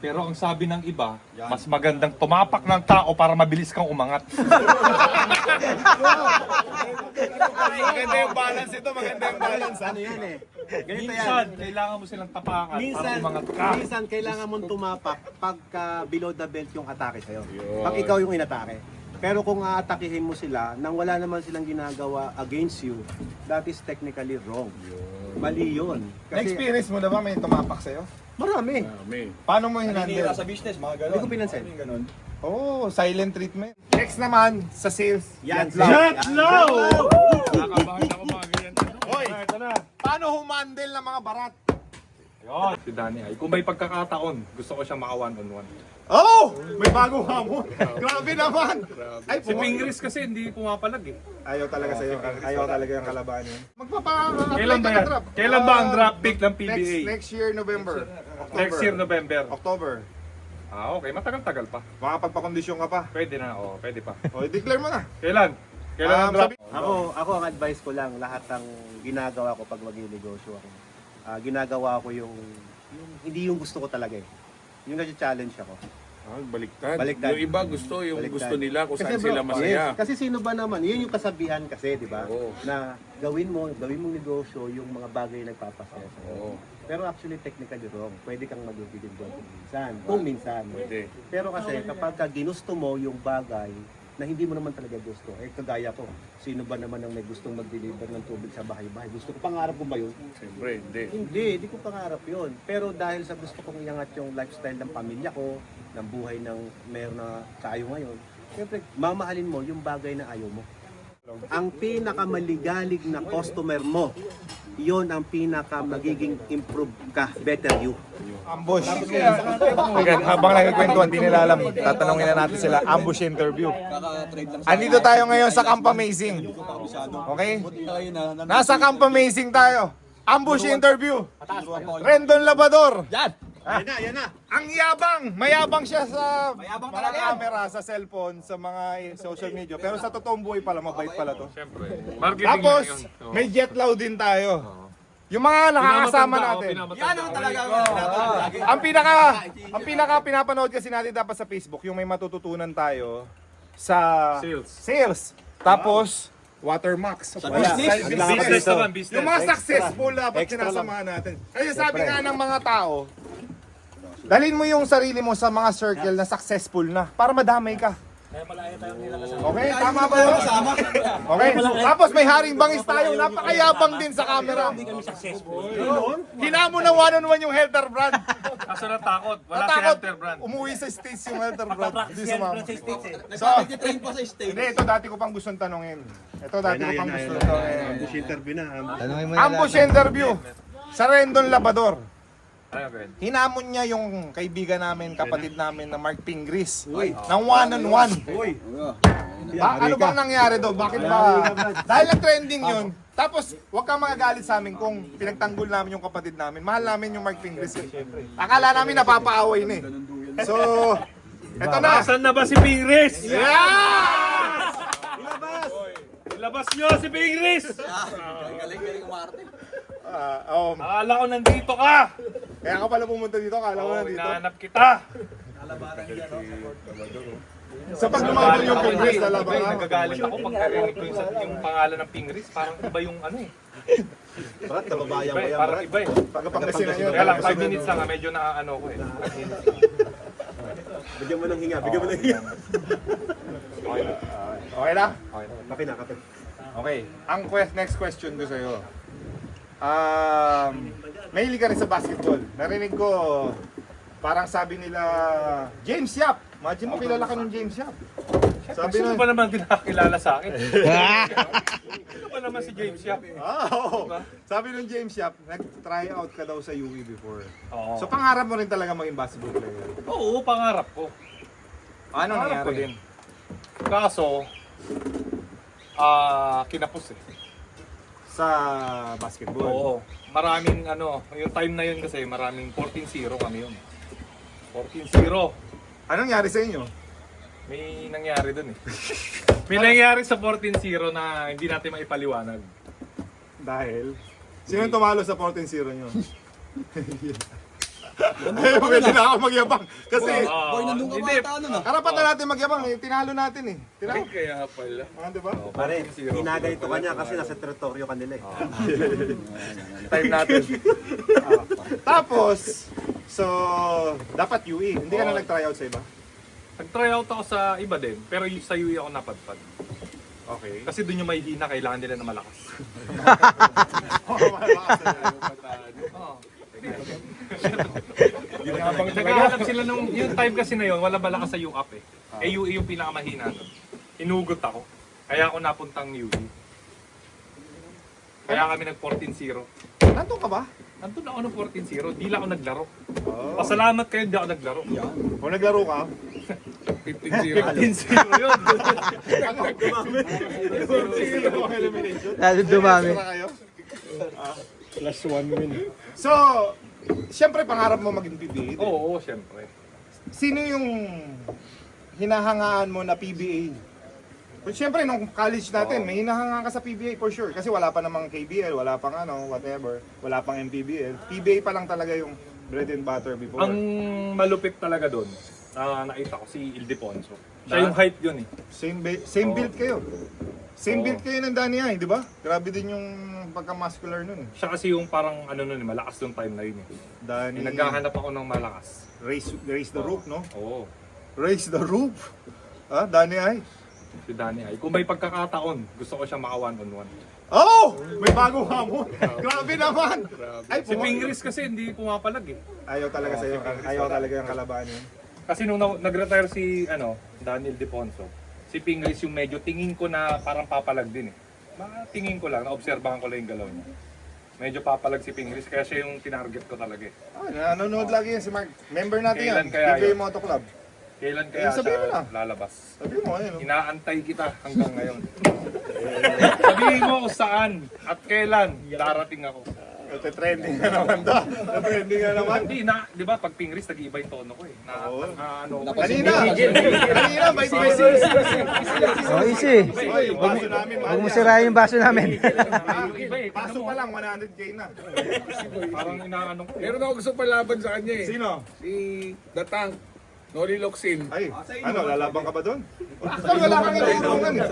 Pero ang sabi ng iba, mas magandang tumapak ng tao para mabilis kang umangat. Maganda yung balance ito, maganda yung balance. Ano yan eh? Ganito Minsan, yan. kailangan mo silang tapakan para Minsan, umangat ka. minsan kailangan mong tumapak pagka below the belt yung atake sa'yo. Pag ikaw yung inatake. Pero kung aatakihin mo sila nang wala naman silang ginagawa against you, that is technically wrong. Mali yun. Na-experience mo na ba may tumapak sa'yo? Marami. Paano mo hinandle? Sa business, mga Hindi ko pinansin. ganun. Oh, silent treatment. Next naman, sa sales. Yan. Yatlaw! Nakakabahan ako mga ganyan. Hoy! Ito na. Paano humandle ng mga barat? Yun. Si Danny ay, kung may pagkakataon, gusto ko siya maka one-on-one. Oh! May bagong hamon. Grabe naman. Ay, Si Pingris kasi hindi pumapalag eh. Ayaw talaga sa'yo. Ayaw talaga yung kalabanin. Kailan ba yan? Kailan ba ang draft pick ng PBA? Next year, November. October. Next year, November. October. Ah, okay. Matagal-tagal pa. Makapagpakondisyon ka pa. Pwede na, oo. Pwede pa. O, declare mo na. Kailan? Kailan ang draft? Ako ang advice ko lang, lahat ng ginagawa ko pag mag-negosyo ako. Ginagawa ko yung hindi yung gusto ko talaga eh. Yung nag-challenge ako. Baliktad. Baliktad. Yung iba gusto, yung Baliktad. gusto nila kung Kasi saan bro, sila masaya. yes, kasi sino ba naman? Yun yung kasabihan kasi, di ba? Oo. Na gawin mong negosyo yung mga bagay na nagpapasaya sa'yo. Oo. Pero actually, technically wrong. Pwede kang mag-deliver kung minsan. Kung minsan. Pwede. Pero kasi kapag ginusto mo yung bagay na hindi mo naman talaga gusto, eh kagaya ko, sino ba naman ang may gustong mag-deliver ng tubig sa bahay-bahay? Gusto ko, pangarap ko ba yun? Siyempre, hindi. Hindi ko pangarap yun. Pero dahil sa gusto kong iangat yung lifestyle ng pamilya ko, ng buhay ng meron na tayo ngayon, siyempre, mamahalin mo yung bagay na ayaw mo. Ang pinakamaligalig na customer mo, yon ang pinaka magiging improve ka, better you. Ambush. Again, habang nagkikwentuhan, di nila alam. Tatanungin na natin sila. Ambush interview. Kaka-trade lang Andito tayo ngayon sa Camp Amazing. Okay? kayo na. Nasa Camp Amazing tayo. Ambush interview. Rendon Labador. Yan! Yan na. Ang yabang. Mayabang siya sa Mayabang mga talaga yan. camera, sa cellphone, sa mga social media. Pero sa totoong buhay pala, mabait pala to. Siyempre. Marketing Tapos, lang yun. Oo. may jet lag din tayo. Yung mga nakakasama natin. Yan ang talaga. Ang pinaka pinapanood kasi natin dapat sa Facebook, yung may matututunan tayo sa sales. Tapos Watermax. business. Business naman, business. Yung mga successful dapat sinasamahan natin. Kasi sabi nga ng mga tao, dalhin mo yung sarili mo sa mga circle na successful na para madamay ka. Okay, tama ba yun? Okay, tapos may haring bangis tayo, napakayabang din sa camera. Hinamon na one-on-one yung Helter Brand. Kaso natakot. Wala si Natakot, Hunter Brand. umuwi sa States yung Helter Brand. Hindi sumama. So, Train pa sa stage. hindi, ito dati ko pang gustong tanongin. Ito dati ko pang gustong tanongin. Ambush interview na. Ambush interview sa Rendon Labador. Ayun, Ben. Hinamon niya yung kaibigan namin, kapatid namin na Mark Pingris. Ng one-on-one. Ano bang nangyari doon? Bakit ba? Dahil na trending yun. Tapos, huwag kang magagalit sa amin kung pinagtanggol namin yung kapatid namin. Mahal namin yung Mark Pingris. Akala namin napapaaway na eh. So, eto na. Saan na ba si Pingris? Yeah! Ilabas nyo si Pingris! Galing umarte. Akala ko nandito ka! Kaya ka pala pumunta dito, akala ko na dito. Hinahanap kita! Sa pag lumaban yung Pingris, lalaban ka. Nagagalit ako pag narinig ko yung pangalan ng Pingris. Parang iba yung ano eh. Brad, kababayan ko yan, Parang Brad. iba eh. Pagkapangasinan yun. Kaya lang, 5 minutes lang medyo naaano ko eh. Bigyan mo ng hinga, bigyan mo ng hinga. Okay na? Kape na, kape. Okay. Ang next question ko sa'yo. Mahilig ka rin sa basketball. Narinig ko, parang sabi nila, James Yap. Imagine mo, kilala ka ng James Yap. Sabi Sino nun, ba naman pinakakilala sa akin? Sino ba naman si James Yap? oo. Sabi ng James Yap, nag-try out ka daw sa UE before. Oo. So pangarap mo rin talaga maging basketball player. Oo, pangarap ko. Ano Pangarap ko nangyari? din. Kaso, kinapos eh. Sa basketball? Oo. Maraming yung time na yun kasi maraming 14-0 kami yun. 14-0. Anong nangyari sa inyo? May nangyari dun eh. May nangyari sa 14-0 na hindi natin maipaliwanag. Dahil? Sino tumalo sa 14-0 nyo? Pwede na ako magyabang. Kasi, Boy, nandun ka Hindi. bata, ano na? karapatan natin magyabang. Tinalo natin eh. Tinalo. Ay, kaya pala. Diba? Pare, ginaganito ka niya kasi nasa teritoryo kanila eh. Time natin. Tapos, so, dapat UE. Hindi ka na nag-tryout sa iba? Nag-tryout ako sa iba din, pero yung sa UE ako napadpad. Okay. Kasi doon yung may hina, kailangan nila na malakas. Oo. Naghahanap sila nung, yung time kasi na yun, wala malakas sa UAP eh. UE yung pinakamahina nun. Inugot ako. Kaya ako napuntang UE. Kaya kami nag 14-0. Nandun ka ba? Nandun ako ng 14-0, di lang ako naglaro. Pasalamat kayo, di ako naglaro. Kung naglaro ka, 15-0. 15-0 yun. Lalo dumami. kayo. Plus 1 win. So, siyempre pangarap mo maging PBA. Oo, syempre. Sino yung hinahangaan mo na PBA? But siyempre, nung college natin, may hinahangaan ka sa PBA for sure. Kasi wala pa namang KBL, wala pang ano, whatever. Wala pang MPBL. PBA pa lang talaga yung bread and butter before. Ang malupit talaga doon, nakita ko si Ildefonso. Siya yung height yun eh. Same build kayo. Same build kayo ng Danny Ay, di ba? Grabe din yung pagka-muscular nun eh. Siya kasi yung parang ano nun eh, malakas yung time na yun eh. Danny, Naghahanap ako ng malakas. raise the roof, no? Oo. Raise the roof. Ah, Danny Ay. Si Danny ay. Kung may pagkakataon, gusto ko siya maka one-on-one. Oh! May bagong hamon. Grabe naman. Ay, Si Pingris kasi hindi pumapalag eh. Ayaw talaga sa'yo. Ayaw talaga yung kalaban yun. Kasi nung nag-retire si Daniel Defonso, si Pingris yung medyo tingin ko na parang papalag din eh. Tingin ko lang, naobserbahan ko lang yung galaw niya. Medyo papalag si Pingris, kaya siya yung tinarget ko talaga eh. Ah, nanonood lagi yan si Mark. Member natin Kailan yan. kaya PBA yun? Moto Club. Kailan kaya sabihin mo siya na. lalabas? Sabi mo, ayun. Inaantay kita hanggang ngayon. Sabihin mo kung saan at kailan darating ako. Trending na naman to. Trending na naman. Hindi na, di ba, pag Pingris, nag-iiba yung tono ko eh. Oo. Ano, Kanina, bait ko si... Oh, easy. Oy, yung baso namin, Huwag mo sirahin yung baso namin. yung iba eh. Baso pa lang, 100k na. Parang inaano ko. Meron ako gusto palaban sa kanya eh. Sino? Si The Tank. Noli Locsin. Ay, ano, lalabang ka ba doon? Actually, wala kang inuutungan eh.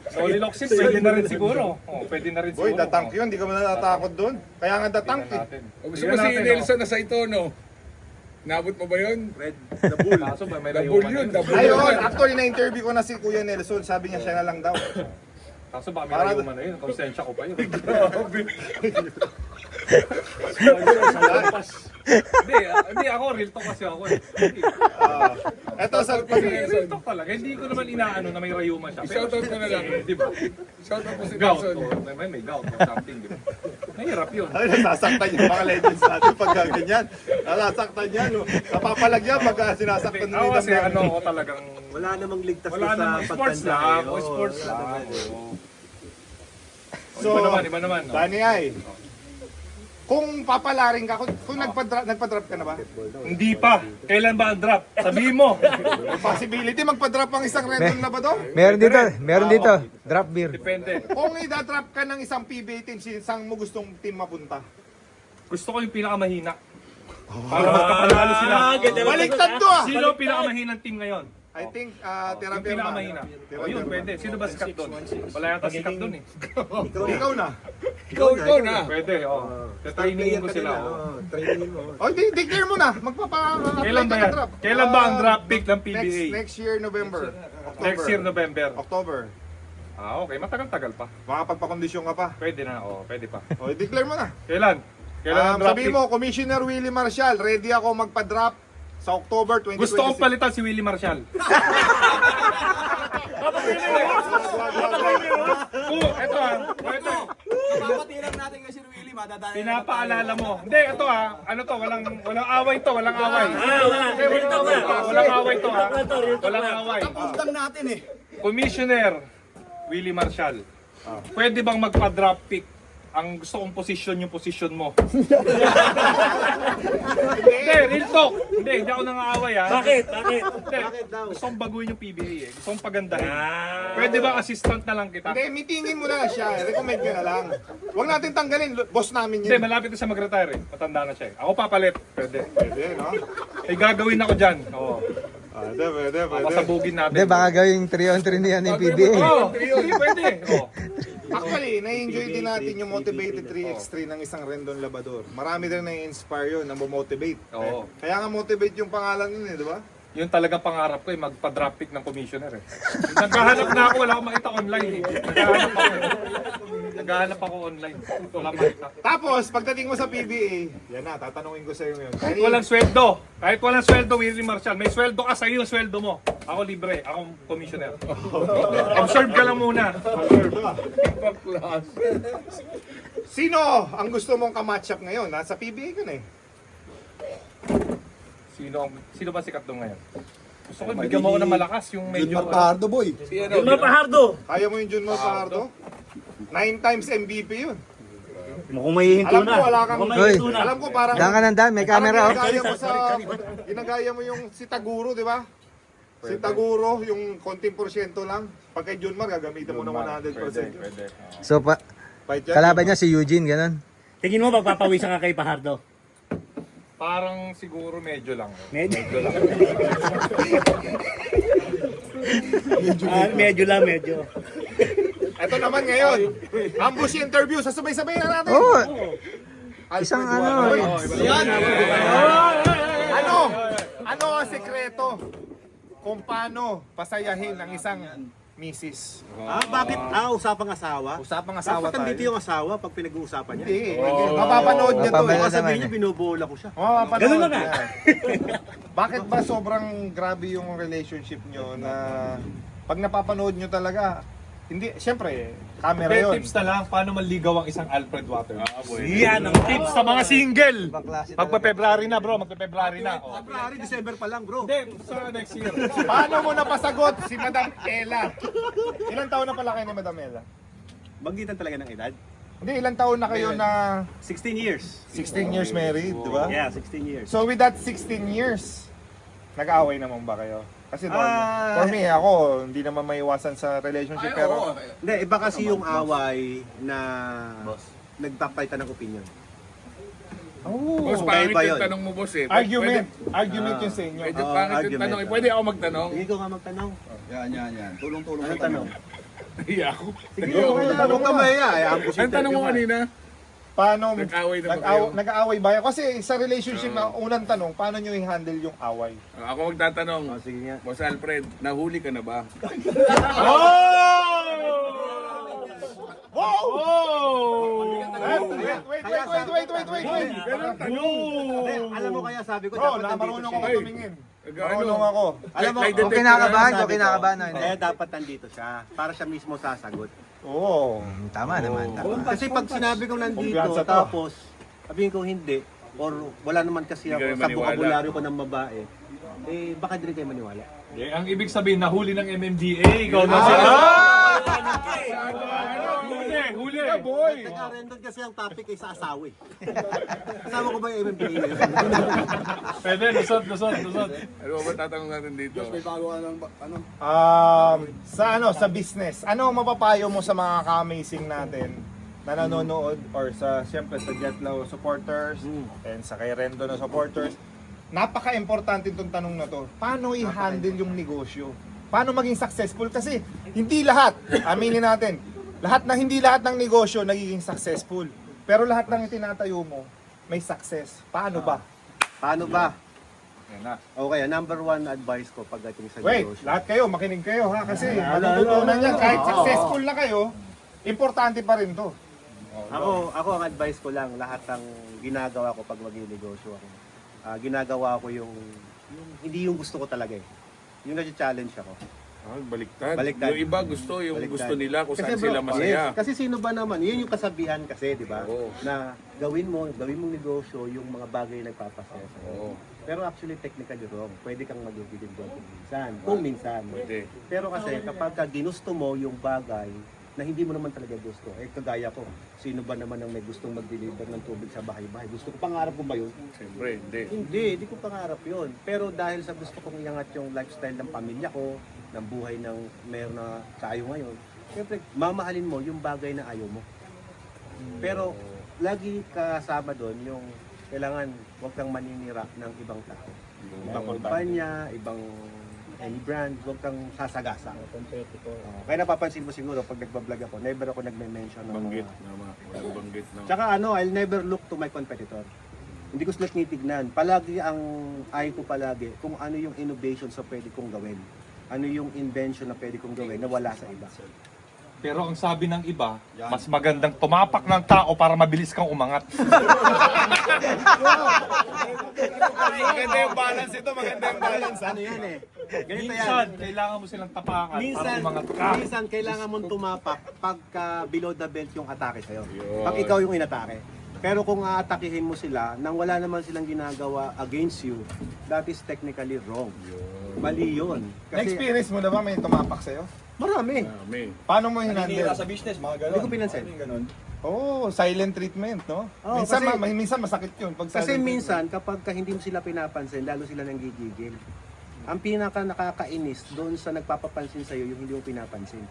Solid Oxys, pwede na rin siguro. Oh, pwede na rin siguro. Boy, datank yun, di ka man natatakot doon. Kaya nga datank eh. O gusto mo si Nelson na sa ito, no? Nabot mo ba yun? The Bull. Kaso ba, may The layuan Bull yun, yun. The Bull. Ayun, actually na-interview ko na si Kuya Nelson, sabi niya siya na lang daw. Kaso baka may Para- layuan na yun. Konsensya ko pa yun. Hindi ako, real talk kasi ako eh. Eto sa Real talk talaga. Hindi ko naman inaano na may rayuman siya. Pero Shoutout mo na lang. di ba? Shoutout mo si Gout. Nelson. Or may gout or something. Di ba? Mahirap yun. ay, nasasaktan yung mga legends natin pag ganyan. Nasasaktan yan, no? Napapalag yan pag sinasaktan Ako kasi ano ako talagang Wala namang ligtas wala sa namang sports pagtanda. lang. eh. O Oo. sports lang. Oo. So, Iba naman. No? Danny ay, kung papalaring ka, kung nagpa-drop ka na ba? Hindi pa. Kailan ba ang drop? Sabihin mo. May possibility magpa-drop ang isang random na ba to? Meron dito. Drop beer. Depende. Kung i-drop ka ng isang PBA team, saan mo gustong team mapunta? Gusto ko yung pinakamahina. Para magkapanalo sila. Baliktad to ah! Sino ang pinakamahinang team ngayon? I think, Yung Terapia pinakamahina. O yun, pwede. Sino ba sikat doon? Wala yata sikat doon eh. Ikaw na. Ikaw na. Pwede, oh. Trainingin ko sila. Oh. Trainingin mo. O, declare mo na. Magpapa-apply Kailan ba ka yan? ng drop. Kailan ba ang drop pick ng PBA? Next year, November. Next year, November. October. Ah, okay. Matagal-tagal pa. Makapagpakondisyon ka pa. Pwede na. Oh, pwede pa. O, declare mo na. Kailan? Kailan ang drop Sabihin pick? mo, Commissioner Willie Marcial, ready ako magpa-drop sa October 2026. Gusto kong palitan si Willie Marshall. Oo, eto ah. Ito. Kapapatilang natin kasi ni Willie, madadala. Pinapaalala mo. Hindi, ito ah. Ano to? Walang away to. Walang away. Walang away to ah. Walang away. Tapos lang natin eh. Commissioner Willie Marshall. Pwede bang magpa-drop pick ang gusto kong posisyon yung posisyon mo. Hindi, real talk. Hindi ako nangaaway ha. Bakit? Hindi, Bakit daw? gusto kong baguhin yung PBA eh. Gusto kong pagandahin. Pwede ba assistant na lang kita? Hindi, meetingin mo na siya. Recommend ka na lang. Huwag natin tanggalin. Boss namin Hindi, yun. malapit na siya mag-retire eh. Matanda na siya eh. Ako papalit. Pwede. Pwede, no? Eh, gagawin ako dyan. Oo. Pwede. Pasabugin natin. Hindi, baka gawing 3-on-3 niya ng PBA. Oo, hindi pwede. Oo. Actually, na-enjoy din natin yung motivated 3x3 ng isang Rendon Labrador. Marami din na-inspire yun, na motivate. Oo. Kaya nga motivate yung pangalan yun eh, di ba? Yun talagang pangarap ko eh, magpa-drop pick ng commissioner eh. Naghahanap na ako, wala akong makita online eh. Naghahanap ako online. Wala makita. Tapos, pagdating mo sa PBA, yan na, tatanungin ko sa iyo ngayon. Kahit walang sweldo, Willie Marshall, may sweldo ka, sa'yo yung sweldo mo. Ako libre, akong commissioner. Observe ka lang muna. Sino ang gusto mong ka-match up ngayon? Nasa PBA ka na eh. Sino ba sikat doon ngayon? Gusto ko bigyan mo ako ng malakas, yung medyo... boy. Kaya mo yung Junmar Fajardo? 9 times MVP yun. Mukhang may hinto Alam ko, wala kang... Hoy, Alam ko parang... daan ka ng daan, may camera. Parang ginagaya mo yung si Taguro, di ba? Si Taguro, yung konting porsyento lang. Pag kay Junmar, gagamitin mo ng 100%. Pwede. So, Fight yan. kalaban niya si Eugene, ganun. Tingin mo magpapawisan ka kay Fajardo? Parang siguro medyo lang. Medyo. lang. Medyo lang, medyo. Ito naman ngayon, ambush interview, sasabay-sabay na natin. Oo. Alfred Isang Duarte. ano, Ano ang sekreto kung paano pasayahin ang isang misis? Bakit? Usapang asawa? Usapang asawa Dapat nandito tayo. yung asawa pag pinag-uusapan niya. Hindi, mapapanood niya to. Mapapanood Baka sabihin naman niya, binubola ko siya. Mapapanood Ganun na nga. niya. Bakit ba sobrang grabe yung relationship nyo na pag napapanood nyo talaga, hindi, syempre, camera May yun. tips na lang, paano maligaw ang isang Alfred Water? Yan ang Tips sa mga single! Baklase talaga. Magpa-February na bro, magpa-February na. Oh. February, December pa lang bro. Hindi, sa next year. Paano mo napasagot si Madam Ella? Ilang taon na pala kayo ni Madam Ella? Magitan talaga ng edad. Hindi, ilang taon na kayo na 16 years. 16 years married, di ba? Yeah, 16 years. So with that 16 years, nag-aaway naman ba kayo? Kasi doon, Ah, for me, ako, hindi naman maiwasan sa relationship, pero Hindi, iba kasi yung away na nagpapalitan ng opinion. Boss, oh, pangit iba yung yun. tanong mo, boss eh. argument yun sa inyo. Medyo pangit yung argument. tanong. Pwede ako magtanong? Sige ko nga magtanong. Yan. Tulong-tulong Anong tanong? Iya ako. Sige, Huwag ka maya. Ang tanong mo kanina? Paano, Nag-away na ba kayo? nag-aaway ba kayo? Kasi sa relationship na unang tanong, paano nyo i-handle yung away? Ako magtatanong. Sige nga. Boss Alfred, nahuli ka na ba? Wait. Hindi, alam mo kaya sabi ko, Bro, dapat nandito marunong ako siya. tumingin. Ano? Marunong ako. Alam mo, Kung kinakabahan, sabi kung ko, kinakabahan. Kaya dapat nandito siya, para siya mismo sasagot. Oo. Tama naman, tama. Kasi pag sinabi kong nandito, Kumpiyansa to. tapos sabihin ko hindi, or wala naman kasi Hindi ako kayo sa maniwala. bokabularyo ko ng babae, eh baka di rin kayo maniwala. Eh, ang ibig sabihin, nahuli ng MMDA, ikaw na siya. Huli. Boy! Teka, Rendon kasi ang topic ay sa asawa eh. Kasama ko ba yung MMDA ngayon? Pwede, lusot. Ano ba tatanong natin dito? Sa business, ano ang mapapayo mo sa mga ka-amazing natin na nanonood or sa siyempre sa Jetlaw supporters and sa kay Rendo na supporters? Napaka-importante itong tanong na to. Paano i-handle yung negosyo? Paano maging successful? Kasi hindi lahat, aminin natin, hindi lahat ng negosyo nagiging successful. Pero lahat ng itinatayo mo, may success. Paano ba? Paano ba? Yan na. Okay, number one advice ko pagdating sa Wait, negosyo. lahat kayo, makinig kayo ha. Kasi matututunan yan. Kahit successful na kayo, importante pa rin to. Ako ang advice ko lang, lahat ng ginagawa ko pag mag-negosyo ako. Ginagawa ko yung hindi yung gusto ko talaga eh. Yung nag-challenge ako. Baliktad. Baliktad. Yung iba gusto, yung Baliktad. gusto nila kung saan bro, sila masaya. yes, kasi sino ba naman, yun yung kasabihan kasi, di ba? Oo. Na gawin mong negosyo yung mga bagay na nagpapasaya sa'yo. Oo. Pero actually technically wrong. Pwede kang mag-dividend minsan. Kung minsan. Pwede. Pero kasi kapag ka ginusto mo yung bagay na hindi mo naman talaga gusto. Eh kagaya ko, sino ba naman ang may gustong mag-deliver ng tubig sa bahay-bahay? Gusto ko, pangarap ko ba yun? Siyempre, hindi. Hindi ko pangarap yun. Pero dahil sa gusto kong iangat yung lifestyle ng pamilya ko, ng buhay ng meron na tayo ngayon, siyempre mamahalin mo yung bagay na ayaw mo. Pero lagi kasama doon yung kailangan huwag kang maninira ng ibang tao. Ibang kumpanya, ibang any brand, huwag kang sasagasa. Kaya napapansin mo siguro pag nagbablog ako, never ako nagme-mention ng Banggit. mga... Naman. Walang banggit. No? Tsaka I'll never look to my competitor. Hindi ko sila tinitignan. Palagi ang eye ko palagi kung ano yung innovation sa pwede kong gawin. Ano yung invention na pwede kong gawin na wala sa iba. Pero ang sabi ng iba, mas magandang tumapak ng tao para mabilis kang umangat. Maganda yung balance ito, maganda yung balance. Ano yan eh? Ganito yan. Minsan, kailangan mo silang tapakan para umangat ka. Minsan kailangan mong tumapak pagka below the belt yung atake sa'yo. Pag ikaw yung inatake. Pero kung aatakihin mo sila nang wala naman silang ginagawa against you, that is technically wrong. Mali yun. Na-experience mo na ba may tumapak sa'yo? Marami. Dami. Paano mo hinandle? sa business, mga Hindi ko pinansin. Oh, silent treatment, no? Oo, minsan, kasi- minsan masakit yun. Pag Kasi silent minsan kapag hindi mo sila pinapansin, lalo sila nang gigigil. Ang pinaka nakakainis doon sa nagpapapansin sa'yo yung hindi mo pinapansin.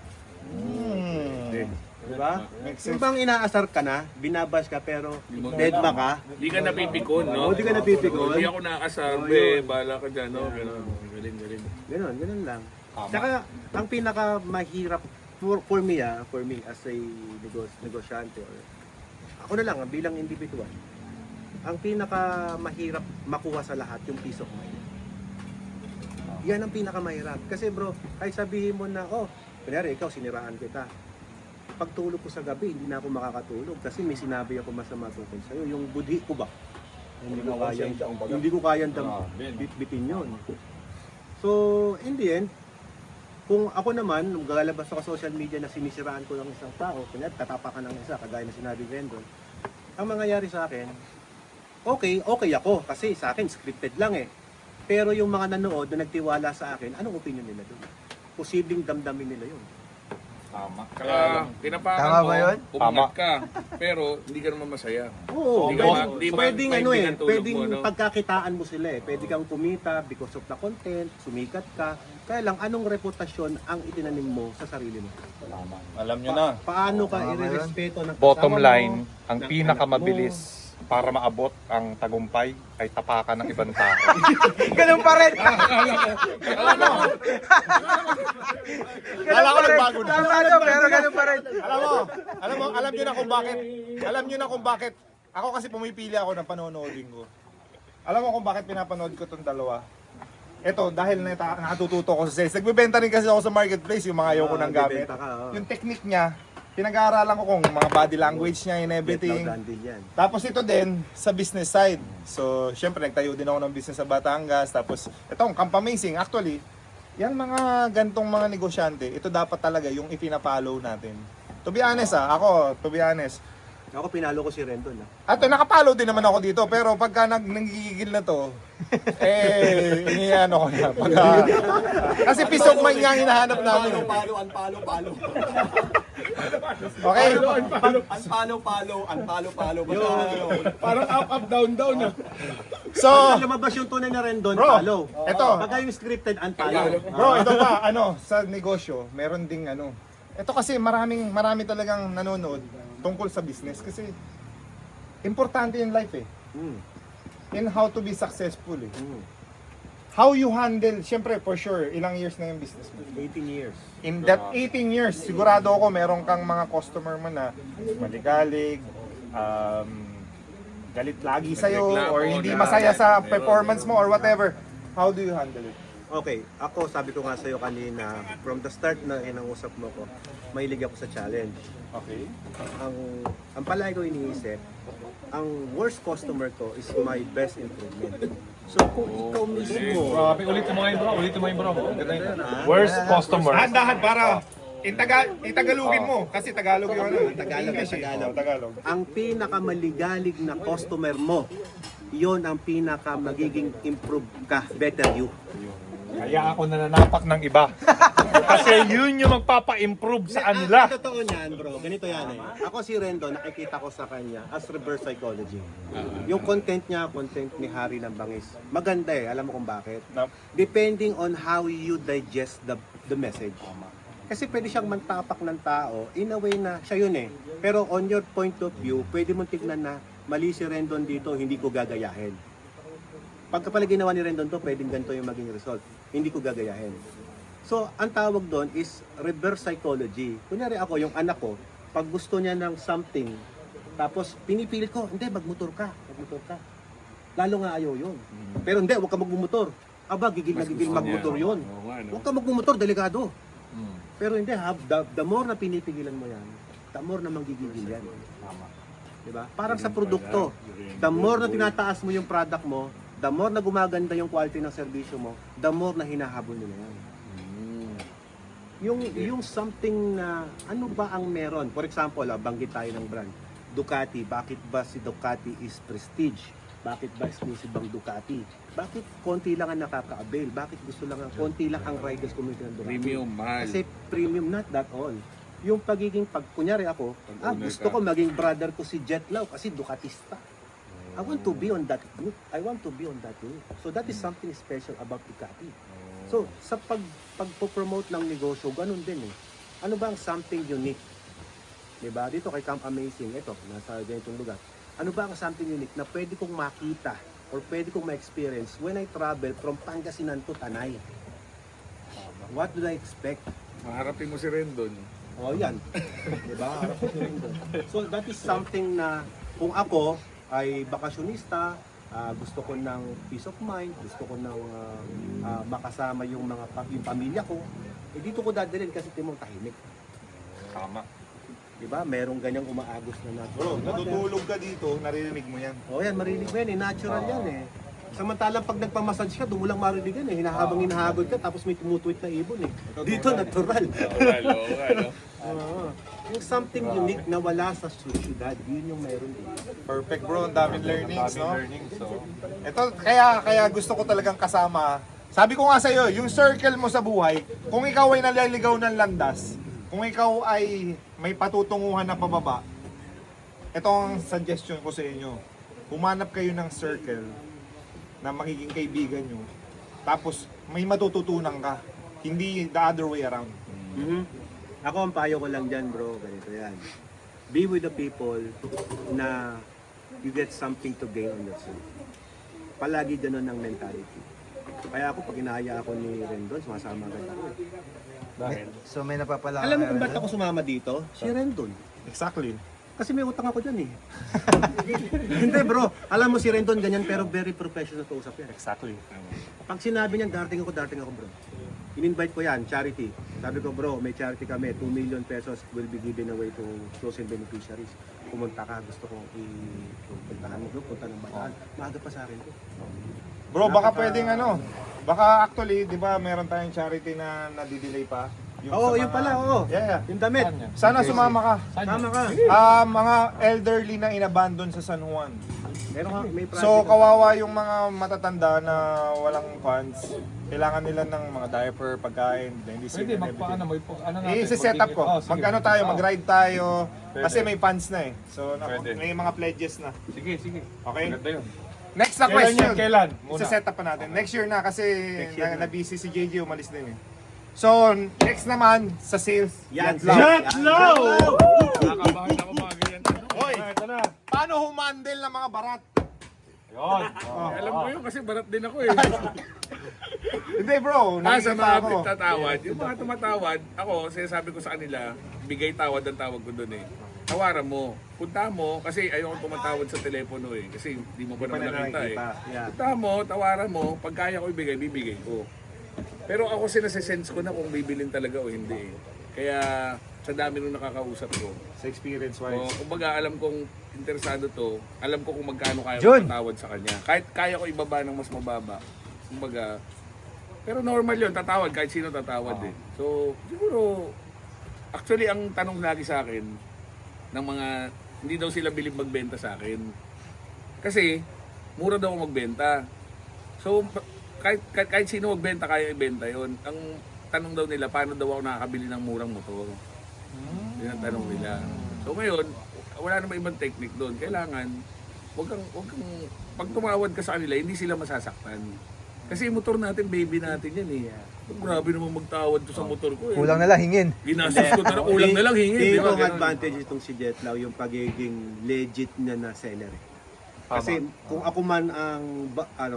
treatment. Diba? Makes Yung sense. bang inaasar ka na, binabash ka pero deadma ka. Hindi ka napipikon, no? Di ka napipikon. Hindi ako nakasabi. Bala ka dyan, no? Ganun. Galing. Ganun lang. Tsaka, ang pinaka mahirap for me as a negosyante, or ako na lang bilang individual, ang pinaka mahirap makuha sa lahat yung peace of mind. Yan ang pinaka mahirap. Kasi bro, kahit sabihin mo na, kunyari ikaw siniraan kita. Pagtulog ko sa gabi, hindi na ako makakatulog kasi may sinabi ako masama tungkol sa'yo. Yung budhi ko ba? Hindi ko kayang bitbitin yun. So, in the end, kung ako naman, nung gagalabas ako sa social media na sinisiraan ko ng isang tao, kunyari tatapakan ng isa, kagaya na sinabi Rendon, ang mangyayari sa akin, okay ako kasi sa akin scripted lang eh. Pero yung mga nanood na nagtiwala sa akin, anong opinion nila doon? Posibleng damdamin nila yun. Tama. Kaya, tinapakan Tama mo, ba yun? umangat ka. Pero, hindi ka naman masaya. Oo, Hindi ka pwedeng maintindihan tulog pwedeng mo, no? pagkakitaan mo sila eh. Pwede kang kumita because of the content, sumikat ka. Kaya lang, anong reputasyon ang itinanim mo sa sarili mo? Alam nyo na. Paano ka irerespeto ng Bottom kasama mo, line, ang ng pinakamabilis para maabot ang tagumpay ay tapakan ng ibang tao. Ganun pa rin. Kala ko nagbago na. Tama to, pero ganun pa rin. Alam nyo na kung bakit. Alam nyo na kung bakit. Ako kasi pumipili ako ng panonoodin ko. Alam mo kung bakit pinapanood ko itong dalawa? Ito, dahil nakatututo ko sa sales. Nagbebenta rin kasi ako sa marketplace, yung mga ayaw ko nang gamit. nagbebenta ka, oo. Yung technique niya, pinag-aaralan ko kung mga body language niya and everything. yan. Tapos ito din sa business side. So, syempre nagtayo din ako ng business sa Batangas. Tapos itong Camp Amazing, actually, yan mga gantong mga negosyante, ito dapat talaga yung ipina-follow natin. To be honest to be honest, Ako pinalo ko si Rendon. at nakapollow din naman ako dito, pero pagka nanggigigil na to, iniano ko na. Kasi peace of mind nga ang hinahanap namin. Palo. Okay? Palo. Parang up, down. So, Pag lumabas yung tunay na Rendon, Bro, follow. eto. Pagka yung scripted, unfollow. bro, ito pa, sa negosyo, meron ding ito kasi marami talagang nanonood tungkol sa business kasi importante yung life eh. In how to be successful eh. How you handle, syempre for sure, ilang years na yung business mo. 18 years. In that 18 years, sigurado ako meron kang mga customer mo na maligalig, galit lagi sa'yo, or hindi masaya sa performance mo or whatever. How do you handle it? Okay, ako sabi ko nga sa'yo kanina, from the start na inangusap mo ko, mahilig ako sa challenge. Okay. Ang palagi ko iniisip, ang worst customer ko is my best improvement. So kung ikaw mismo, Grabe, ulitin mo yung bro. Worst customer. Dahan para itagalogin mo kasi Tagalog yung Tagalog. Tagalog. ang pinakamaligalig na customer mo, yon ang pinaka magiging improve ka, better you. Kaya ako nananapak ng iba. Kasi yun yung magpapa-improve sa kanila. Ang totoo niyan, bro. Ganito yan eh. Ako si Rendon, nakikita ko sa kanya as reverse psychology. Yung content niya, content ni Harry ng Bangis. Maganda eh. Alam mo kung bakit? Depending on how you digest the message. Kasi pwede siyang mantapak ng tao in a way na siya yun eh. Pero on your point of view, pwede mong tignan na mali si Rendon dito, hindi ko gagayahin. Pagka pala ginawa ni Rendon to, pwedeng ganito yung maging result. Hindi ko gagayahin. So, ang tawag doon is reverse psychology. Kunyari ako, yung anak ko, pag gusto niya ng something, tapos pinipilit ko, hindi, magmotor ka. Lalo nga ayaw yun. Pero hindi, huwag ka magmumotor. Aba, gigil na gigil magmotor yun. Huwag ka magmumotor, delikado. Pero hindi, the more na pinipigilan mo yan, the more na manggigigil yan. Diba? Parang sa produkto, the more na tinataas mo yung product mo, the more na gumaganda yung quality ng serbisyo mo, the more na hinahabol nila yan. Yung something na, ano ba ang meron? For example, banggit tayo ng brand. Ducati, bakit ba si Ducati is prestige? Bakit ba exclusive ang Ducati? Bakit konti lang ang nakaka-avail? Bakit gusto lang konti lang ang riders community ng Ducati? Premium, mahal. Kasi premium, not that all. Yung pagiging, kunyari ako, gusto ko maging brother ko si Jet Lau kasi Ducatista. I want to be on that group. I want to be on that group. So that is something special about Ducati. So sa pag-promote ng negosyo, ganun din eh. Ano ba ang something unique? Diba? Dito kay Camp Amazing, ito, nasa ganitong lugar. Ano ba ang something unique na pwede kong makita or pwede kong ma-experience when I travel from Pangasinan to Tanay? What do I expect? Maharapin mo si Rendon. Oh, yan. Diba? Harap ko rin doon. So that is something na kung ako ay bakasyonista, gusto ko ng peace of mind, gusto ko ng makasama yung yung pamilya ko, dito ko dadalhin kasi timong tahimik. Tama. Diba? Merong ganyang umaagos na natural. Bro, natutulog ka dito, naririnig mo yan. Oh, yan, marinig mo yan eh. Natural yan eh. Samantalang pag nagpamassage ka, doon mo lang marinig yan eh. Hinahagod ka, tapos may tumutwit na ibon eh. Dito, natural. Oo. Yung something unique na wala sa syudad, yun yung meron dito. Perfect bro, ang daming learnings, no? So, Ito, kaya gusto ko talagang kasama. Sabi ko nga sa'yo, yung circle mo sa buhay, kung ikaw ay naliligaw ng landas, kung ikaw ay may patutunguhan na pababa, ito ang suggestion ko sa inyo. Humanap kayo ng circle na magiging kaibigan nyo. Tapos, may matututunan ka. Hindi the other way around. Ako ang payo ko lang dyan bro, ganito yan. Be with the people na you get something to gain on yourself. Palagi ganun ang mentality. Kaya ako, pag inahaya ako ni Rendon, sumasama agad ako. So may napapala Alam mo kung ba't ako sumama dito? Si Rendon. Exactly. Kasi may utang ako dyan eh. Hindi bro, alam mo si Rendon ganyan pero very professional to usap yan. Exactly. Pag sinabi niya, darating ako bro. In-invite ko yan, charity. Sabi ko bro, may charity kami, 2 million pesos will be given away to chosen beneficiaries. Pumunta ka, gusto kong puntahan mo, punta ng bataan. Maaga pa sa akin to. Bro, baka pwedeng baka actually, di ba, meron tayong charity na nadidelay pa. Oo, sa yun mga- pala, oo. Yeah. Yung damit. Sana sumama ka. Tama ka. Mga elderly na inabandon sa San Juan. Meron ka, may project. So, kawawa yung mga matatanda na walang funds. Kailangan nila ng mga diaper, pagkain, hindi pwede magpaano mo I-set up ko. Mag-ano tayo, mag-ride tayo. Kasi may funds na eh. So, Pwede. may mga pledges na. Sige. Okay? Maganda yun. Next na Kailan question. yan? Kailan? Muna. Isa-set up pa natin. Next year na kasi year na. na-busy si JJ, umalis din eh. So, next naman sa sales. Yan. Nakakabahan ako mga ganyan. Hoy, paano humandle ng mga barat? Yun. Alam mo yun kasi barat din ako eh. Hindi bro, Sa nakikita mga ako. tatawad, yung mga tumatawad, ako, sinasabi ko sa kanila, bigay tawad ang tawag ko doon eh. Tawaran mo, punta mo, kasi ayoko tumatawad sa telepono eh, kasi hindi mo pa naman nakita eh. Yeah. Punta mo, tawaran mo, pag kaya ko ibigay, bibigay ko. Pero ako sinase-sense ko na kung bibilin talaga o hindi eh. Kaya sa dami nung nakakausap ko, Sa experience o, wise. kumbaga alam kong interesado to, alam ko kung magkano kaya Jun! ko patawad sa kanya. Kahit kaya ko ibaba ng mas mababa. Kumbaga, pero normal yun, tatawad, kahit sino tatawad eh. So, siguro, actually ang tanong lagi sa akin, ng mga, hindi daw sila bilib magbenta sa akin. Kasi, mura daw ako magbenta. So, kahit sino magbenta, kaya ibenta yon. Ang tanong daw nila, paano daw ako nakakabili ng murang motor? Yun ang tanong nila. So ngayon, wala namang ibang technique doon. Kailangan, wag kang, pag tumawad ka sa kanila, hindi sila masasaktan. Kasi yung motor natin, baby natin yan eh. Grabe naman magtawad to sa motor ko eh. Kulang na lang hingin. Ginastos ko na kulang na lang hingin. Di ba? Yung Ganun. advantage itong si Jetlaw, yung pagiging legit niya na seller. Kasi kung ako man ang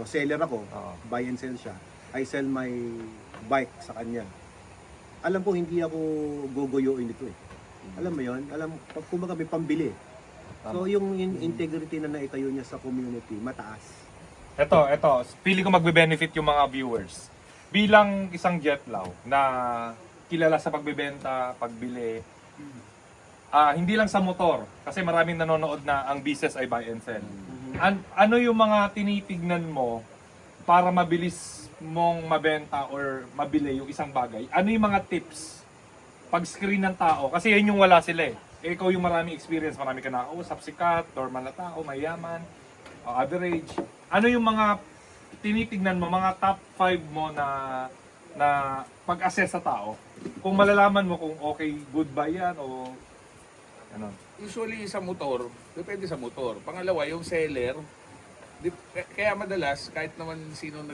seller ako, buy and sell siya, I sell my bike sa kanya. Alam ko hindi ako guguyuin ito eh. Alam mo yon? Pag kumbaga may pambili. So yung integrity na naitayo niya sa community, mataas. Ito, feeling ko magbe-benefit yung mga viewers. Bilang isang Jetlaw na kilala sa pagbebenta, pagbili, hindi lang sa motor, kasi maraming nanonood na ang business ay buy and sell. Ano yung mga tinitignan mo para mabilis mong mabenta or mabili yung isang bagay? Ano yung mga tips pag screen ng tao? Kasi yan yung wala sila eh. Ikaw yung maraming experience, marami ka nakausap, sikat, normal na tao, mayaman, average. Ano yung mga tinitignan mo, mga top 5 mo na pag-assess sa tao? Kung malalaman mo kung okay, good ba yan o ano? Usually sa motor, depende sa motor. Pangalawa, yung seller, kaya madalas, kahit naman sino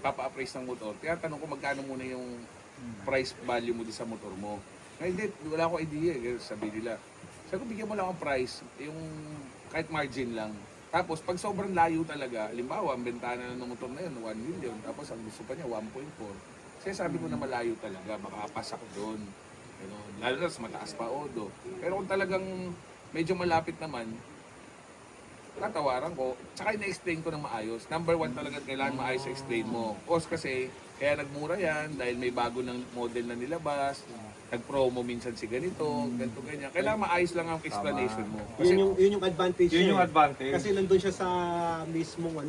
papa-appraise ng motor, tinatanong ko magkano muna yung price value mo sa motor mo. Ngayon, hindi, wala akong idea eh, sabi nila. Sabi ko, bigyan mo lang ang price, yung kahit margin lang. Tapos, pag sobrang layo talaga, halimbawa, ang bentana ng motor na yun, 1 million, tapos ang gusto pa niya, 1.4. Kasi sabi ko na malayo talaga, makapasak doon. You know, lalo na sa mataas pa odo. Pero kung talagang medyo malapit naman, tatawaran ko. Tsaka ina-explain ko ng maayos. Number 1 talaga, kailangan maayos sa explain mo. Kasi, kaya nagmura yan dahil may bago ng model na nilabas. Nag-promo minsan si ganito, ganito, ganyan. Kailangan maayos lang ang explanation mo. Kasi Yun yung advantage Yun niya yung eh. advantage. Kasi nandun siya sa mismong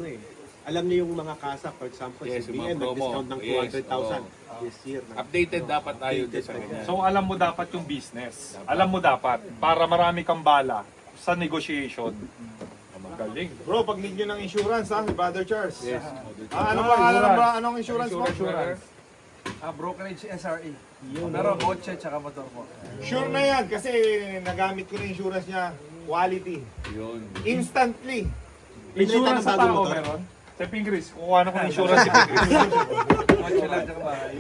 alam niyo yung mga kasa, for example, Yes, si yung mga BM, promo. nag-discount ng Yes, 200,000 this year. updated dapat tayo din sa ganyan. So alam mo dapat yung business. Alam mo dapat para marami kang bala sa negotiation. Magaling. Bro, pag need nyo ng insurance ha, si Brother Charles. Yes. Ano pangalan mo? Anong insurance mo? Brokerage SRE. Pero kotse tsaka motor po. Sure na yan kasi nagamit ko na insurance niya. Quality. Yun. Instantly. Insurance sa tao meron? Sa Pingris, kukuha na ko ng insurance si Pingris. Kotse lang tsaka bahay.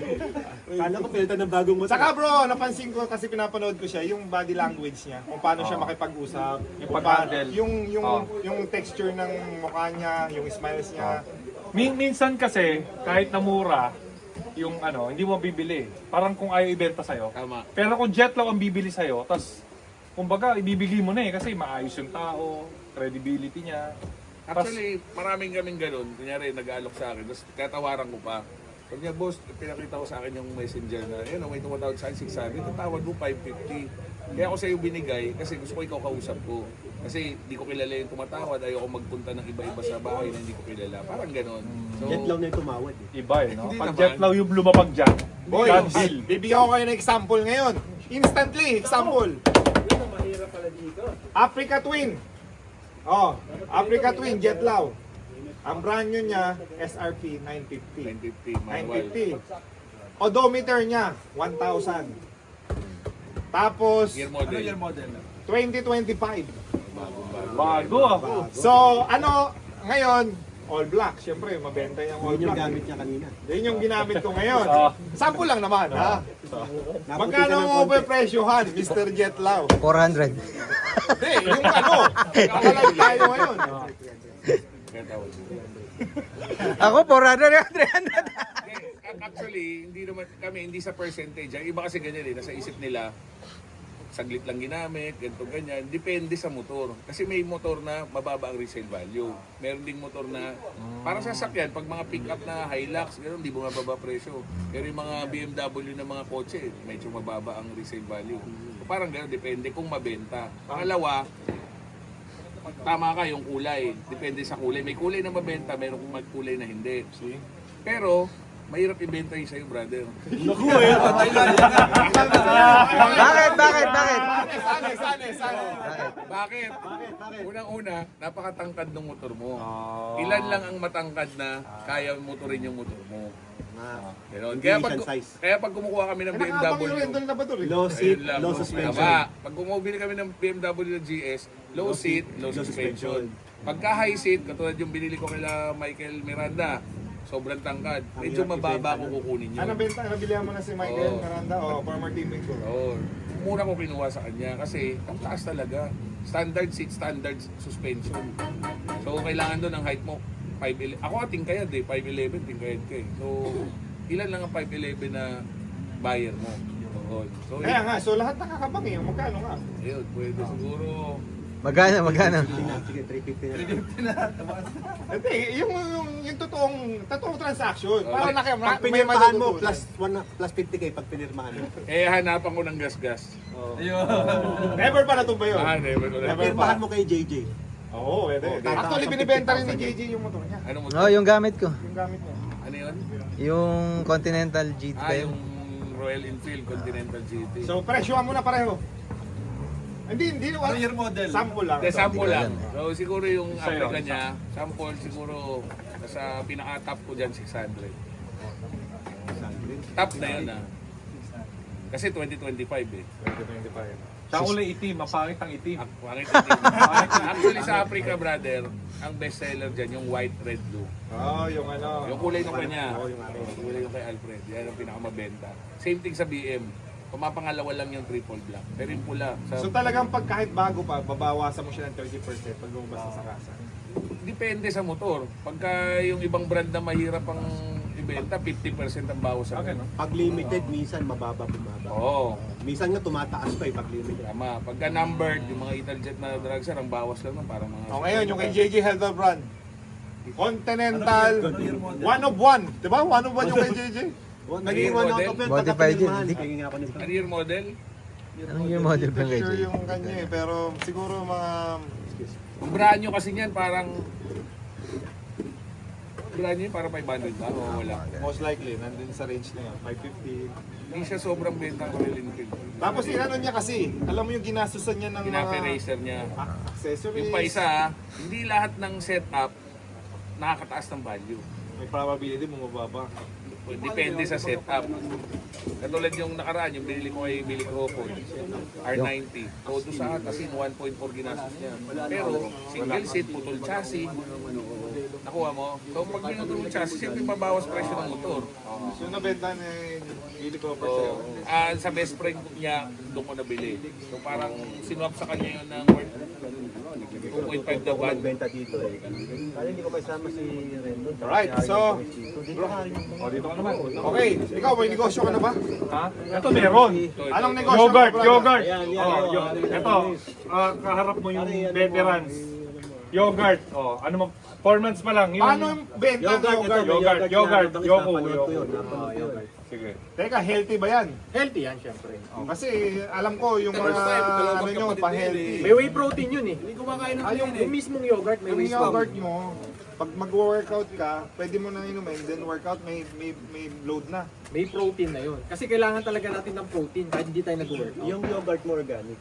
Kala ko pilitan ng bagong motor. Saka bro, napansin ko kasi pinapanood ko siya, yung body language niya, kung paano siya makipag-usap, Yung pag-handle. yung texture ng mukha niya, yung smiles niya. Minsan kasi, kahit na mura, yung hindi mo bibili. Parang kung ayaw ibenta sa'yo. Tama. Pero kung Jetlaw ang bibili sa'yo, tas kumbaga ibibigay mo na kasi maayos yung tao, credibility niya. Actually, maraming kaming ganun. Kunyari, nag-aalok sa akin. Tapos tatawaran ko pa. Pag niya, boss, pinakita ko sa akin yung messenger na, may tumatawad sa akin 600, tatawad mo 550. Kaya ako sa'yo binigay kasi gusto ko ikaw kausap ko. Kasi di ko kilala yung tumatawad, ayoko magpunta ng iba-iba sa bahay na hindi ko kilala. Parang ganun. So, Jetlaw na yung tumawad eh. Iba no? Hindi Pag naman. Jetlaw yung lumapag dyan, Boy, God deal. bibigyan ko kayo ng example ngayon. Instantly, example. Africa Twin. Africa Twin, Jetlaw. Ang brand new niya, SRP 950. 950, manual. 950. Odometer niya, 1,000. Tapos, Gear model. Year model. 2025. Bago ah. So, ngayon, all black. Siyempre, mabenta yung all Yun yung black. gamit niya kanina. Yun yung ginamit ko ngayon. Ah. Sample lang naman, ha? Napunti ka Magkano ng mo konti. presyohan, Mr. Jetlaw? 400. Hindi, yung kakalag tayo ngayon. Kaya tawad. Ako 400, 300. Actually, hindi sa percentage. Ang iba kasi ganyan nasa isip nila, saglit lang ginamit, ganito ganyan. Depende sa motor. Kasi may motor na mababa ang resale value. Meron ding motor na, parang sasakyan, pag mga pick-up na Hilux, gano'n, di bumababa presyo. Pero yung mga BMW na mga kotse, medyo mababa ang resale value. So, parang gano'n, depende kung mabenta. Pangalawa, tama ka yung kulay. Depende sa kulay. May kulay na mabenta, meron kung kulay na hindi. Pero, mahirap ibenta yung sa'yo, brother. Bakit? Bakit? Unang-una, napakatangkad ng motor mo. Ilan lang ang matangkad na kaya motorin yung motor mo. Ganon. Kaya pag kumukuha kami ng Nakakabang BMW, yung rental na ba doon? Low seat, ayun lang, low no? suspension. Tama. Pag bumibili kami ng BMW na GS, low seat, low suspension. Pagka high seat, katulad yung binili ko kila Michael Miranda, sobrang tangkad. Medyo mababa ko kukunin yun. Ano benta? Nabilihan mo na si Michael Oo. Miranda o former teammate ko? Oo. Mura ko kinuha sa kanya kasi ang taas talaga. Standard seat, standard suspension. So kailangan doon ang height mo 5'11". Ako tingkayad 5'11", tingkayad ka eh. So ilan lang ang 5'11" na buyer mo? Oo. So Kaya nga, so lahat nakakabang eh. Magkano nga? yun, pwede siguro. Magkano? Sige, 350 na. Hindi, yung totoong transaction. Para Pag pinirmahan mo, plus 50k pag pinirmahan mo. Eh hanapan ko ng gas-gas. Never pa natumba yun. Never ko na. Pinirmahan mo kay JJ. Oo, pwede. tataas Actually, ang binibenta rin ni 50,000 JJ yung motor niya. Ano mo? Oh, yung gamit ko. Yung gamit niya. Ano yun? Yung Continental GT ba Yung yun? Royal Enfield Continental GT. So, presyohan mo na pareho. Hindi. Ano year model? Sample lang. De, sample lang. Hindi So siguro yung Sa'yo. Africa niya, sample siguro sa pinaka-top ko dyan 600. Top na yun ah. Kasi 2025 eh. 2025. Siya kulay itim, mapangit ang itim. Pangit itim. Actually sa Africa, brother, ang best seller dyan yung white, red, blue. Oo, yung ano. Yung kulay ng kanya. Yung kulay ng kay Alfred. Yan ang pinakamabenta. Same thing sa BM. Pumapangalawa lang yung triple black. Pero yung pula. So talagang pag kahit bago pa, babawasan mo siya ng 30% pag lumabas na sa kasa. Depende sa motor. Pagka yung ibang brand na mahirap ang ibenta, 50% ang bawas sa Okay, no? Pag limited, minsan mababa bumaba. Oo. Minsan nga tumataas pa pag limited. Tama. Pagka numbered, yung mga Italjet na dragster, ang bawas lang ng parang mga... O ngayon, yung kay JJ Health Brand. Continental, one of one. Diba? One of one yung kay JJ. Naging one out of it, pagka Modified yun, pinirmahan. hindi. Naging ako nito. Ano yung model? Anong year model ba kay Sure JJ? yung kanya eh, pero siguro mga... Ang brand nyo kasi niyan parang... Brand nyo yun parang 500 ba? O wala? Most likely, nandun sa range na yan, 550. Hindi siya sobrang benta ng Royal Enfield. Tapos inano niya kasi, alam mo yung ginastusan niya ng mga Pinape-racer niya. accessories. Yung pa isa, hindi lahat ng setup nakakataas ng value. May probability bumababa. Depende sa setup. Katulad yung nakaraan, yung binili ko kay Billy Crawford, R90. So doon sa kasi 1.4 ginastos niya. Pero single seat, putol chassis. Nakuha mo? So pag pinutol yung chassis, siyempre mabawas presyo ng motor. So nabenta ni Billy Crawford So, sa'yo. sa best friend niya, doon ko nabili. So parang sinwap sa kanya yun ng 2.5 na van. Magbenta dito eh. Kaya hindi ko kasama si Rendon. Alright, so... Dito ka rin. O, dito ka naman. Okay, ikaw may negosyo ka na ba? Ha? Ito meron. Anong negosyo? Yogurt, mo, brother? yogurt. Ayan, yan, Oh, yan. ito, kaharap mo yung veterans. Yogurt. Oh, ano mo, 4 months pa lang. Yung... Paano yung benta ng yogurt? Yogurt, Yoko. Sige. Teka, healthy ba yan? Healthy yan, syempre. Oh, kasi alam ko yung mga ano nyo, pa-healthy. May whey protein yun eh. Hindi kumakain ng yung mismong yogurt, may Yung whey yogurt protein. mo, pag mag-workout ka, pwede mo na inumin, then workout may load na. May protein na yun. Kasi kailangan talaga natin ng protein kahit hindi tayo nag-workout. Yung yogurt mo organic.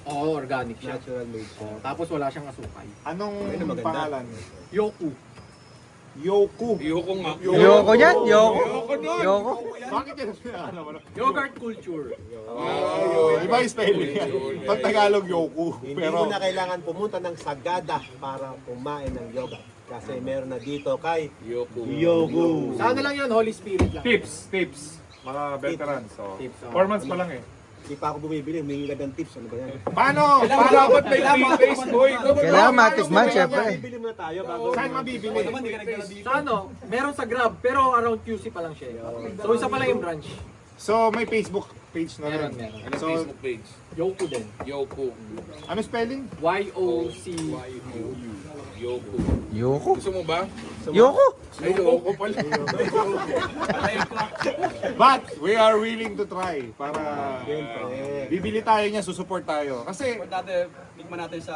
Oo, organic siya. Natural made siya. Tapos wala siyang asukal. Anong Ayun, maganda. pangalan? Yoku. Yoku. Yoko nga. Yoko yan? Yoko? Yoko? Bakit yun? Ano mo? Yogurt culture. Iba yung spelling. Pag Tagalog, Yoku. Hindi Pero, mo na kailangan pumunta ng Sagada para kumain ng yogurt. Kasi meron na dito kay Yoko. Yogo. Sana lang yun, Holy Spirit lang. Tips. Mga veterans. So, Tips, 4 months pa lang eh. Hindi pa ako bumibili, humingi ka ng tips. Ano ba yan? paano? Dapat may face boy. Kailangan matikman, syempre. Bibili muna tayo bago. Saan mabibili? Sa ano, meron sa Grab, pero around QC pa lang siya. So isa pa lang yung branch. So, may Facebook page na rin. Meron. Ano So, Facebook page? Yoku din. Yoko. ano spelling? Y-O-C. Yoko. Yoko? Gusto mo ba? Yoko? Ay, Yoko pala. But, we are willing to try para bibili tayo niya, susupport tayo. Kasi, Dati, tikman natin sa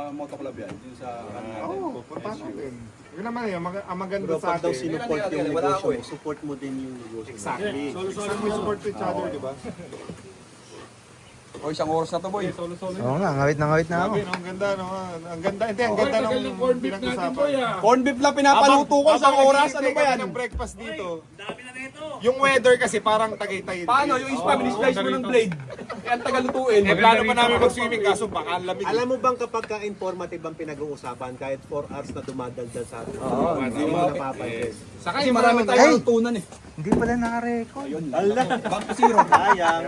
Moto Club yan. Yung sa punta natin. Yun naman yun, ang maganda Bro, sa pag daw atin. sinuport yung Wala negosyo ako mo, support mo din yung negosyo mo. Exactly. Solo-solo mo support each other, di ba? O, isang oras na to, boy. Oo nga, ngawit na ako. Grabe, no? Ang ganda, no? Ang ganda, hindi, ang ganda Tagal ng nung corn beef natin, pinag-usapan. boy, ah. Corn beef lang pinapaluto ko sa oras. Ano ba yan? Ng breakfast dito. Yung weather kasi parang Tagaytay. Paano? Yung ispa, minislice mo ng blade. Kaya ang tagal lutuin. Eh, plano pa namin mag-swimming kaso baka ang lamig. Alam mo bang kapag ka-informative ang pinag-uusapan, kahit 4 hours na dumadaldal sa atin, hindi mo napapansin. Kasi marami tayong lutunan eh. Hindi pala naka-record. Back to zero. Sayang.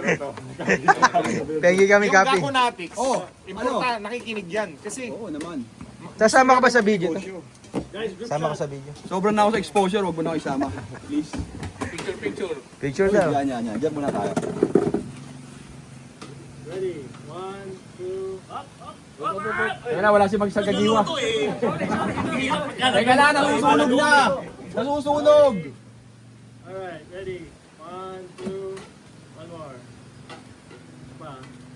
Pengi kami, Yung Kapi. Gaconatics, important, nakikinig yan. Kasi, Oo naman. Sasama ka ba sa video to? Sama ka sa video. Sobrang na ako sa exposure, huwag mo na ako isama. Please. Picture. Picture daw. Yan. Diyan muna tayo. Ready? 1, 2, up. Kaya wala si magsagadiwa. Teka lang, nasusunog na! Nasusunog! Alright, ready. 1, 2, one more.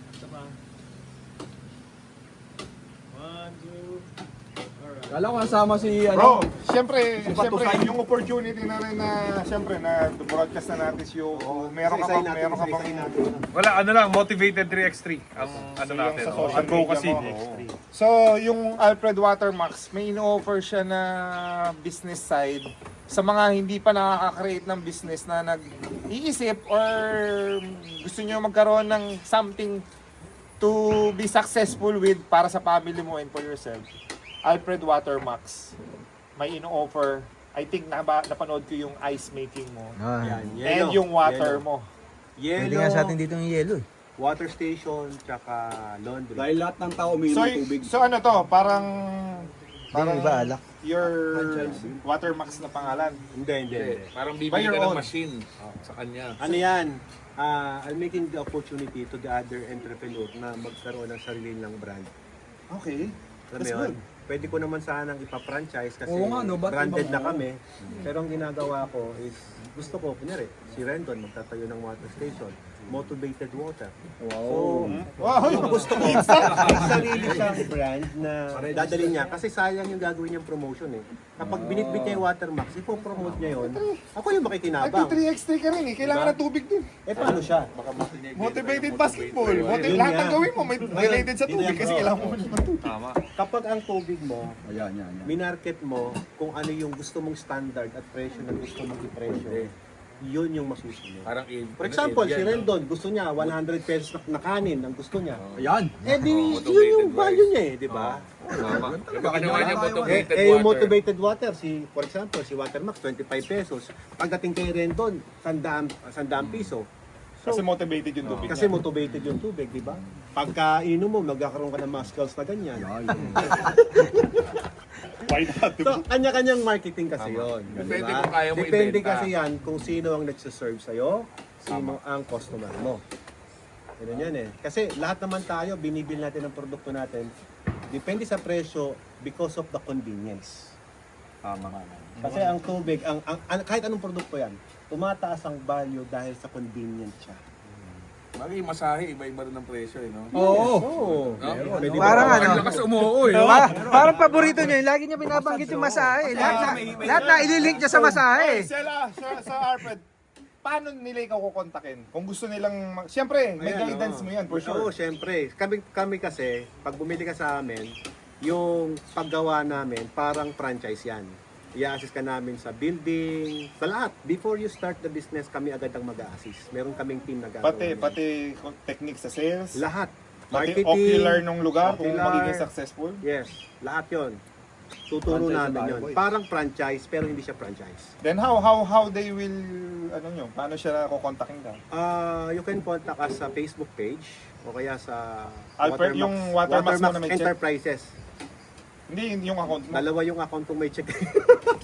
Isa pa. 1, 2. Alright. Kala ko kasama si bro, syempre Patusay. yung opportunity na rin na, syempre, na broadcast na natin yung, meron ka bang, Wala, ano lang, Motivated 3x3 ang ano natin, sa oh, social advocacy. media mo. So, yung Alfred Watermax, may ino-offer siya na business side sa mga hindi pa nakaka-create ng business na nag-iisip or gusto nyo magkaroon ng something to be successful with para sa family mo and for yourself. Alfred Watermax, may ino-offer. I think napanood ko yung ice making mo. Ah. And yung water mo. Pwede Yellow, nga sa atin dito yung yellow eh. water station, tsaka laundry. Dahil lahat ng tao umiinom So, ng tubig. so ano to, parang Yung iba, alak. your Watermax na pangalan. Hindi. Parang By bibili your ka ng own. machine sa kanya. Ano yan? I'm making the opportunity to the other entrepreneur na magkaroon ng sarili nilang brand. Okay. Alam mo yun? Pwede ko naman sanang ipa-franchise kasi Oo nga, no? Ba't branded ibang- na kami. Pero ang ginagawa ko is, gusto ko, kunyari, si Rendon magtatayo ng water station. Motivated water. So, Wow! gusto ko, may sarili siyang brand na dadalhin niya. Kasi sayang yung gagawin niyang promotion eh. Kapag binitbit niya yung Watermax, ipopromote niya yun. Ako yung Ay, makikinabang. 3x3 ka rin eh. Kailangan ng tubig din. Eh, paano siya? Motivated basketball. Yun Lahat nga. ng gawin mo may related sa tubig kasi kailangan mo ng tubig. Tama. Kapag ang tubig mo, Ayan. minarket mo kung ano yung gusto mong standard at presyo na gusto mong ipresyo, yun yung masusunod. Parang For example, si Rendon, gusto niya 100 pesos na kanin ang gusto niya. Ayan. Eh di, yun yung value niya eh, di ba? Tama. Baka naman yung motivated Yung water. motivated water, for example, si Watermax, 25 pesos. Pagdating kay Rendon, 100 piso. Kasi motivated yung tubig. Kasi motivated yung tubig, di ba? Pagka inom mo, magkakaroon ka ng muscles na ganyan. Why not? So, kanya-kanyang marketing kasi yun. Depende kung kaya mo Depende ibenta. kasi yan kung sino ang nagsaserve sa'yo, sino ang customer mo. Ganun yan eh. Kasi lahat naman tayo, binibil natin ang produkto natin, depende sa presyo because of the convenience. Kasi ang tubig, kahit anong produkto yan, tumataas ang value dahil sa convenience siya. Bagay, masahe, iba-iba rin ng presyo eh, no? Oo. Oo. Pwede ba? Parang ano. Ang lakas umuo eh. Parang paborito niya. Lagi niya binabanggit yung masahe. Lahat na ililink niya sa masahe. Sa Alfred, paano nila ikaw kukontakin? Kung gusto nilang, siyempre, may Ayan, guidance mo yan for Oo, sure. syempre. Kami kasi, pag bumili ka sa amin, yung paggawa namin, parang franchise yan. I-assist ka namin sa building, sa lahat. Before you start the business, kami agad ang mag-a-assist. Meron kaming team na gagawin. Pati techniques sa sales, Lahat. pati Marketing. ocular nung lugar kung ocular. magiging successful. Yes, lahat yon. Tuturo namin yon. Parang franchise, pero hindi siya franchise. Then how they will, paano siya kukontakin ka? You can contact us sa Facebook page o kaya sa Alfred, yung Watermax mo na may check? Enterprises. Hindi yung account mo. Dalawa yung account kong may check.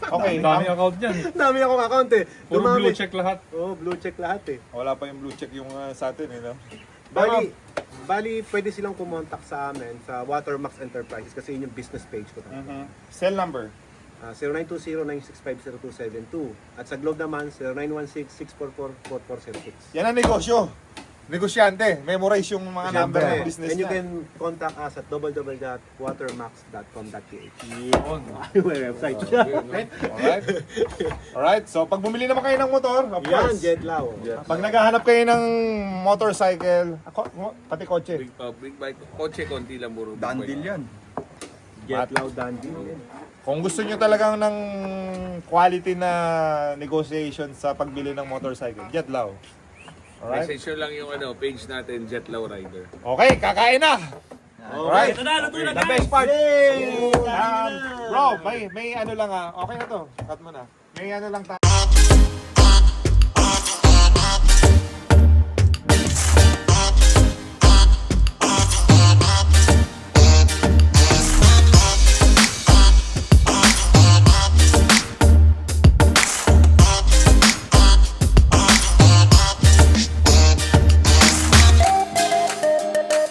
Okay, Dami account niyan. Dami akong account eh. Puro Dumami. blue check lahat. Oo, blue check lahat eh. wala pa yung blue check yung sa atin eh, no? Bali, pwede silang kumontak sa amin sa Watermax Enterprises kasi yun yung business page ko. Cell number. 0920-965-0272. At sa Globe naman, 0916-644-4406. Yan ang negosyo. negosyante. Memorize yung mga number ng business And you niya. can contact us at www.watermax.com.ph. Yun. Yung website. Alright? Alright, so pag bumili naman kayo ng motor, of Yan, course. Jetlaw. Pag naghahanap kayo ng motorcycle, pati kotse. Big bike, kotse, konti lang puro. Dandil yan. Jetlaw Dandil. Kung gusto nyo talagang ng quality na negotiation sa pagbili ng motorcycle, Jetlaw. Alright? Message nyo lang yung page natin, Jetlaw Rider. Okay, kakain na! Alright? Ito na, luto na The best part. Bro, may ano lang okay na to. Cut mo na. May ano lang tayo.